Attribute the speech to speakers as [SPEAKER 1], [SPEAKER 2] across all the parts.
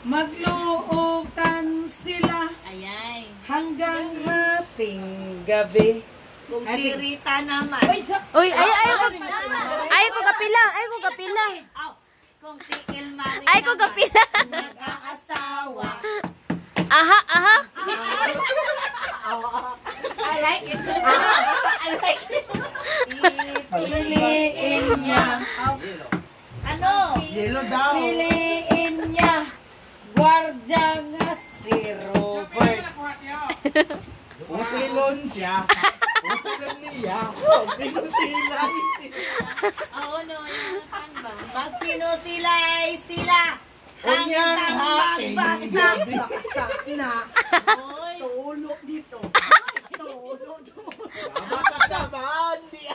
[SPEAKER 1] Maglookan sila.
[SPEAKER 2] Ayay.
[SPEAKER 1] Hanggang hating gabi.
[SPEAKER 3] Kung si Rita naman.
[SPEAKER 4] Uy, ayaw ko kapila. Ayaw ko kapila.
[SPEAKER 3] Kung si Ilmari
[SPEAKER 4] Ayaw ko kapila.
[SPEAKER 3] nag-aasawa.
[SPEAKER 4] Aha, aha.
[SPEAKER 3] I like it. I like it.
[SPEAKER 1] Piliin niya.
[SPEAKER 3] Ano?
[SPEAKER 5] Yellow daw.
[SPEAKER 1] Piliin niya. Gwardiya nga si Robert.
[SPEAKER 5] Usilon siya. Usilon niya. Pinusilay.
[SPEAKER 2] Oo, no. Yung kan ba?
[SPEAKER 3] Pag pinusilay sila.
[SPEAKER 5] Unyang hating
[SPEAKER 3] magbasa.
[SPEAKER 5] gabi.
[SPEAKER 3] Basa na.
[SPEAKER 2] Oy.
[SPEAKER 3] Tulog dito. Tulog dito.
[SPEAKER 5] Makakabahan siya.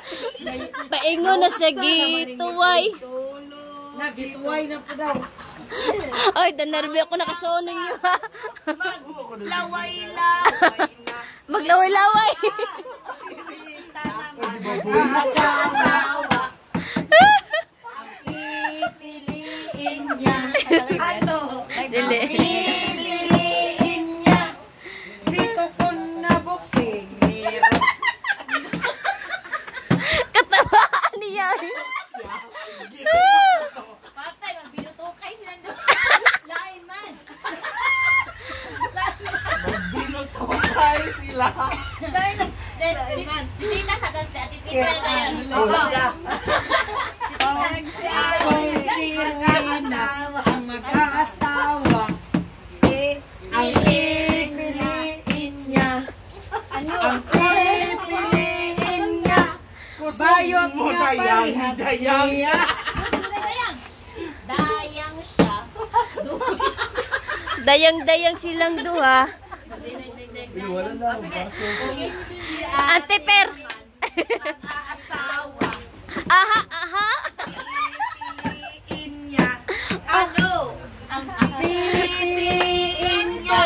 [SPEAKER 4] Paingo na sa gituway.
[SPEAKER 3] Tulog.
[SPEAKER 1] Nagituway na po daw.
[SPEAKER 4] Ay, danarbi ako nakasunin niyo ha.
[SPEAKER 3] Maglaway-laway na.
[SPEAKER 4] Maglaway-laway.
[SPEAKER 3] Rita naman. Nag-aasawa.
[SPEAKER 1] Pipiliin niya.
[SPEAKER 3] Ano?
[SPEAKER 4] Dili.
[SPEAKER 1] Pipiliin niya. Rito ko na boxing.
[SPEAKER 4] Katabaan niya.
[SPEAKER 2] Patay, magbinutukay sila doon. Lain man.
[SPEAKER 5] Magbinot ko tayo sila.
[SPEAKER 2] Then, si Tita sagal si Ate Tita na yan.
[SPEAKER 5] Wala.
[SPEAKER 1] Kung si Rina ang mag-aasawa, ang pipiliin niya. Ang pipiliin niya. Bayot
[SPEAKER 5] mo
[SPEAKER 1] nga
[SPEAKER 5] dayang,
[SPEAKER 1] parehas
[SPEAKER 5] dayang.
[SPEAKER 1] niya.
[SPEAKER 2] Dayang. Dayang siya.
[SPEAKER 4] Dayang-dayang silang duha.
[SPEAKER 5] Wala na.
[SPEAKER 4] Ante Per.
[SPEAKER 3] Mag-aasawa.
[SPEAKER 4] Aha, aha.
[SPEAKER 3] Pipiliin niya. Ano?
[SPEAKER 2] Ang
[SPEAKER 3] Pipiliin niya.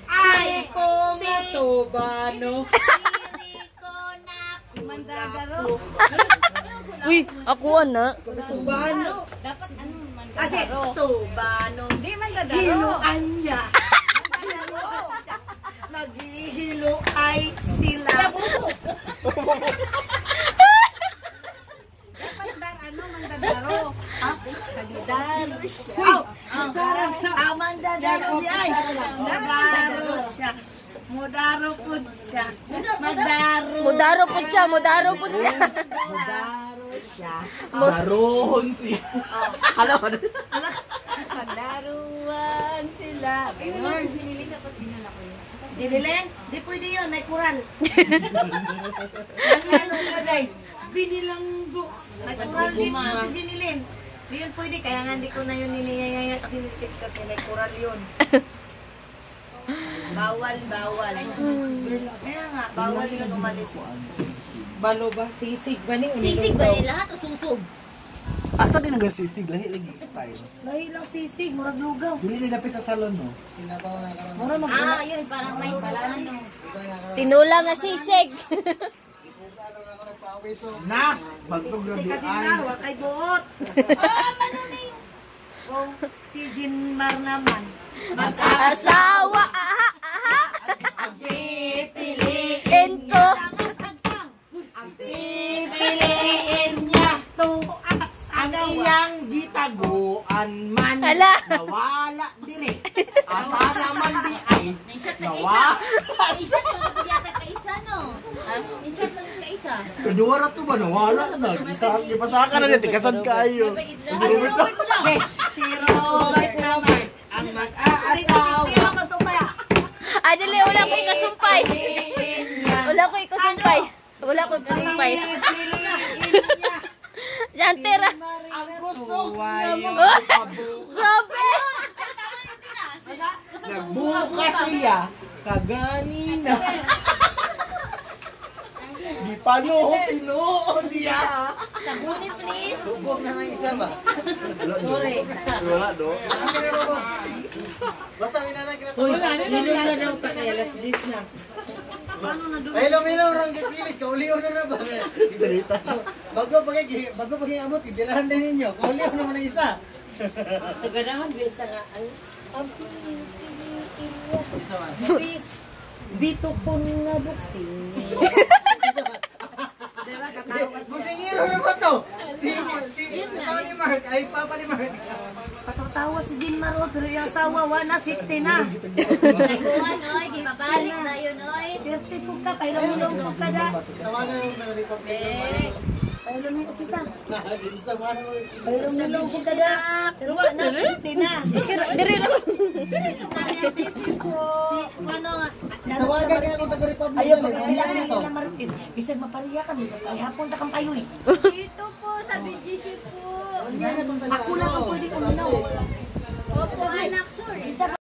[SPEAKER 3] Ay,
[SPEAKER 1] Kung matubano.
[SPEAKER 3] pili ko na Mandagaro.
[SPEAKER 4] Uy, ako na.
[SPEAKER 1] Subano.
[SPEAKER 2] dapat ano man.
[SPEAKER 3] Kasi subano.
[SPEAKER 2] Hindi man dadaro.
[SPEAKER 3] Hiluan niya. Naghihiluay sila. Dapat bang ano mandadaro? Ha? Mandadaro siya. Mandadaro ay. Mandadaro siya. Mudaro po siya. Madaro.
[SPEAKER 4] Mudaro po siya, mudaro po siya.
[SPEAKER 3] Mudaro siya.
[SPEAKER 5] Maroon siya. Alam mo na.
[SPEAKER 3] Madaruan sila.
[SPEAKER 2] Ayun, si Jinilin dapat dinala ko yun.
[SPEAKER 3] Sinilen? Di pwede yun, may kural.
[SPEAKER 1] Ano na day? Binilang books.
[SPEAKER 3] May kural din yun si Jinilin. Di yun pwede, kaya nga hindi ko na yun niniyayayat tinitext kasi may kural yun. Bawal, bawal. Kaya nga, bawal yun umalis.
[SPEAKER 1] Balo ba? Sisig ba ni?
[SPEAKER 2] Sisig ba nila lahat o susog?
[SPEAKER 5] Asa din ang sisig? Lahi lagi style.
[SPEAKER 3] Lahi lang sisig, murag lugaw.
[SPEAKER 5] Dili dapit sa salon no.
[SPEAKER 3] Murag
[SPEAKER 2] Ah, yun, parang may ano.
[SPEAKER 4] Tinula nga sisig.
[SPEAKER 5] Na, bagtog
[SPEAKER 3] Kasi
[SPEAKER 5] grabe
[SPEAKER 3] Jinmar,
[SPEAKER 5] ay.
[SPEAKER 3] kay buot. Kung si Jinmar naman,
[SPEAKER 4] Asawa, aha, aha.
[SPEAKER 3] pipiliin
[SPEAKER 4] Ento.
[SPEAKER 3] ang pipiliin niya to
[SPEAKER 5] Ang iyang gitaguan man
[SPEAKER 4] Hala.
[SPEAKER 5] nawala dili. Asa naman di ay
[SPEAKER 2] Nag-shot na
[SPEAKER 5] nawala.
[SPEAKER 2] Isa to, yata ka isa, no? In-shot lang ka isa.
[SPEAKER 5] Kedua ra to ba nawala na. Gipasaka na ni tikasad kaayo.
[SPEAKER 3] si Robert naman.
[SPEAKER 1] Ang
[SPEAKER 3] Sino
[SPEAKER 1] mag-aasawa.
[SPEAKER 3] masumpaya?
[SPEAKER 4] Adali, wala ko ikasumpay. Wala ko ikasumpay. Wala ko ikasumpay.
[SPEAKER 1] Pipiliin niya.
[SPEAKER 4] Yan, tira.
[SPEAKER 5] Ang busog niya
[SPEAKER 1] Tuwayo.
[SPEAKER 5] magpabuka.
[SPEAKER 4] Grabe.
[SPEAKER 5] Nagbuka siya kaganina. Di pa no, tinuod diya.
[SPEAKER 2] Sabuni, please.
[SPEAKER 5] Subok na ng isa ba?
[SPEAKER 1] Sorry.
[SPEAKER 5] Wala do. Basta inanay kita.
[SPEAKER 1] Uy, nilong na daw ka kay left this na.
[SPEAKER 5] Hello, orang kipilit, kauliw na ba? Kita. Bago pagi amot, idirahan din ninyo. Kauliw naman ang isa.
[SPEAKER 1] So, ganahan, bisa nga. Dito po nga boxing.
[SPEAKER 3] Diba, katawa siya.
[SPEAKER 5] Busingin na ba to? Si asawa ni Mark, ay papa ni Mark.
[SPEAKER 3] Patatawa si Jean Marol, pero yung asawa, wala, 50 na.
[SPEAKER 2] Nagkuhan, oy. Di mabalik na yun, oy.
[SPEAKER 3] 50 po ka, pailong-ilong po ka na.
[SPEAKER 5] Tawagan mo na rin
[SPEAKER 3] Pailong-ilong po ka.
[SPEAKER 5] Sama mo.
[SPEAKER 3] Pailong-ilong po ka na. Pero wala, 50 na.
[SPEAKER 4] Diri lang.
[SPEAKER 3] Si, ano nga,
[SPEAKER 5] Tawagan niya ako sa Republic.
[SPEAKER 3] ayaw, pagkailangan na ito. Marites, bisag mapariya kami sa hapon na kang payo eh.
[SPEAKER 2] Dito po, sa BGC po.
[SPEAKER 3] Ako lang ang